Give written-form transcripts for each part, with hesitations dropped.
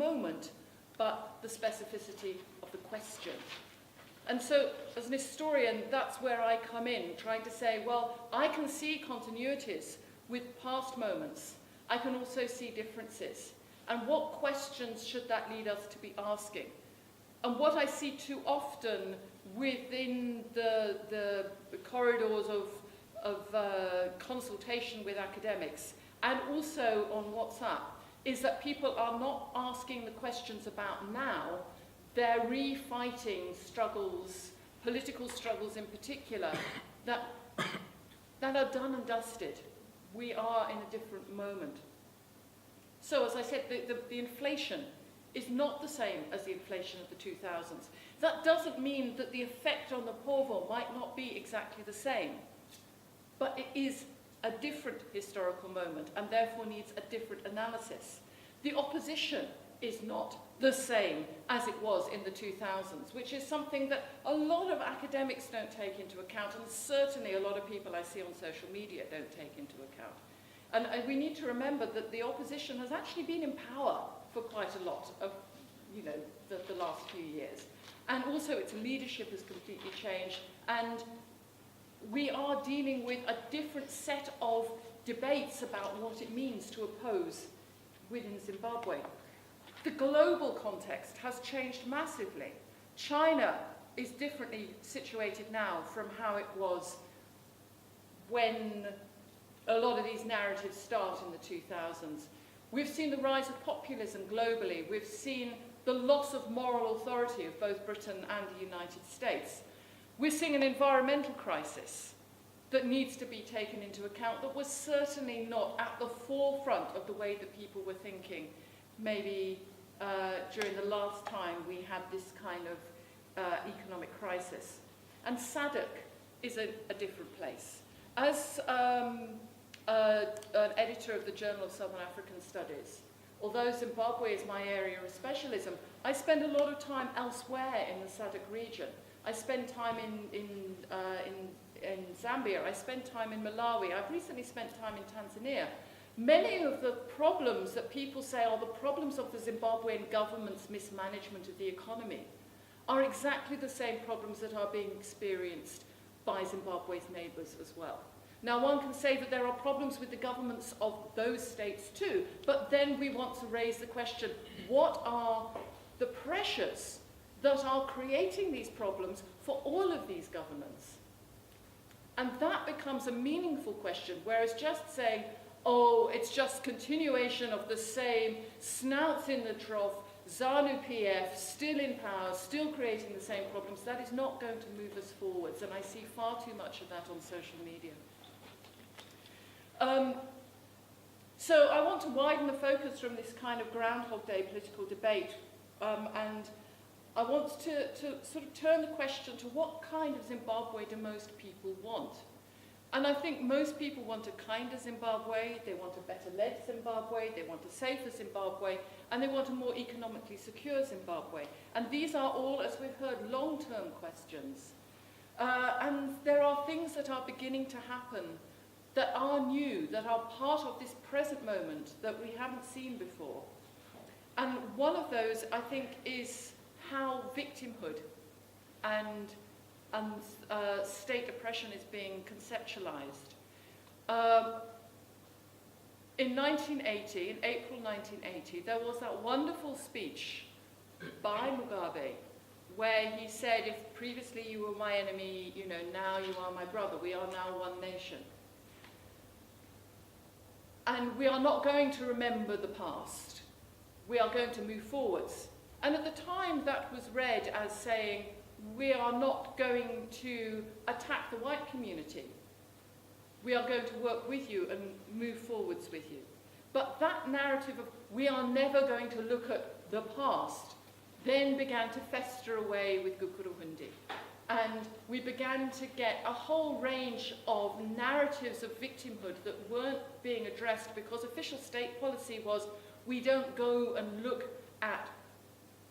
moment, but the specificity of the question. And so, as an historian, that's where I come in, trying to say, well, I can see continuities with past moments. I can also see differences. And what questions should that lead us to be asking? And what I see too often within the corridors of consultation with academics, and also on WhatsApp, is that people are not asking the questions about now. They're refighting struggles, political struggles in particular, that are done and dusted. We are in a different moment. So, as I said, the inflation is not the same as the inflation of the 2000s. That doesn't mean that the effect on the poor might not be exactly the same, but it is a different historical moment and therefore needs a different analysis. The opposition is not the same as it was in the 2000s, which is something that a lot of academics don't take into account, and certainly a lot of people I see on social media don't take into account. And we need to remember that the opposition has actually been in power for quite a lot of, the last few years. And also its leadership has completely changed, and we are dealing with a different set of debates about what it means to oppose within Zimbabwe. The global context has changed massively. China is differently situated now from how it was when a lot of these narratives start in the 2000s. We've seen the rise of populism globally. We've seen the loss of moral authority of both Britain and the United States. We're seeing an environmental crisis that needs to be taken into account, that was certainly not at the forefront of the way that people were thinking maybe during the last time we had this kind of economic crisis. And SADC is a different place. As an editor of the Journal of Southern African Studies, although Zimbabwe is my area of specialism, I spend a lot of time elsewhere in the SADC region. I spend time in Zambia, I spend time in Malawi, I've recently spent time in Tanzania. Many of the problems that people say are the problems of the Zimbabwean government's mismanagement of the economy are exactly the same problems that are being experienced by Zimbabwe's neighbours as well. Now, one can say that there are problems with the governments of those states too, but then we want to raise the question, what are the pressures that are creating these problems for all of these governments? And that becomes a meaningful question, whereas just saying, oh, it's just continuation of the same, snouts in the trough, ZANU-PF, still in power, still creating the same problems, that is not going to move us forwards, and I see far too much of that on social media. So I want to widen the focus from this kind of Groundhog Day political debate, and I want to sort of turn the question to what kind of Zimbabwe do most people want? And I think most people want a kinder Zimbabwe, they want a better led Zimbabwe, they want a safer Zimbabwe, and they want a more economically secure Zimbabwe. And these are all, as we've heard, long-term questions. And there are things that are beginning to happen that are new, that are part of this present moment that we haven't seen before. And one of those, I think, is how victimhood and state oppression is being conceptualized. In 1980, in April 1980, there was that wonderful speech by Mugabe where he said, if previously you were my enemy, now you are my brother. We are now one nation. And we are not going to remember the past. We are going to move forwards. And at the time, that was read as saying, we are not going to attack the white community. We are going to work with you and move forwards with you. But that narrative of we are never going to look at the past then began to fester away with Gukuruhundi. And we began to get a whole range of narratives of victimhood that weren't being addressed because official state policy was we don't go and look at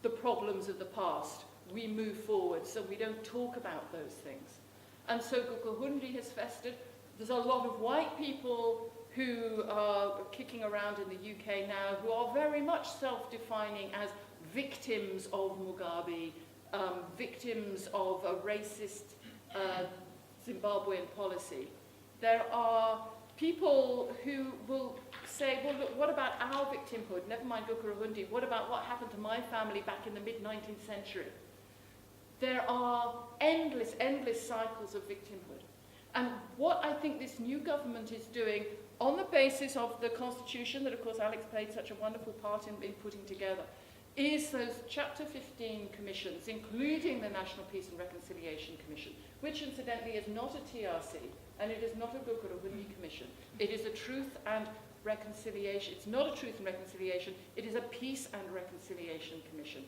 the problems of the past. We move forward, so we don't talk about those things. And so Gukuruhundi has festered. There's a lot of white people who are kicking around in the UK now, who are very much self-defining as victims of Mugabe, victims of a racist Zimbabwean policy. There are people who will say, well, look, what about our victimhood? Never mind Gukurahundi. What about what happened to my family back in the mid-19th century? There are endless, endless cycles of victimhood. And what I think this new government is doing, on the basis of the Constitution, that of course Alex played such a wonderful part in putting together, is those Chapter 15 commissions, including the National Peace and Reconciliation Commission, which incidentally is not a TRC, and it is not a Gukurahundi Commission. It is a Truth and Reconciliation. It's not a Truth and Reconciliation, it is a Peace and Reconciliation Commission.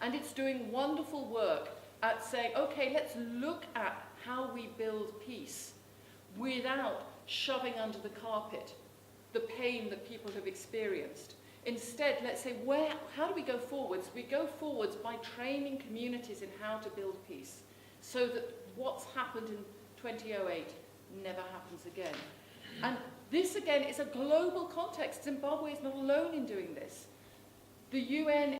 And it's doing wonderful work at saying, okay, let's look at how we build peace without shoving under the carpet the pain that people have experienced. Instead, let's say, how do we go forwards? We go forwards by training communities in how to build peace, so that what's happened in 2008 never happens again. And this, again, is a global context. Zimbabwe is not alone in doing this. The UN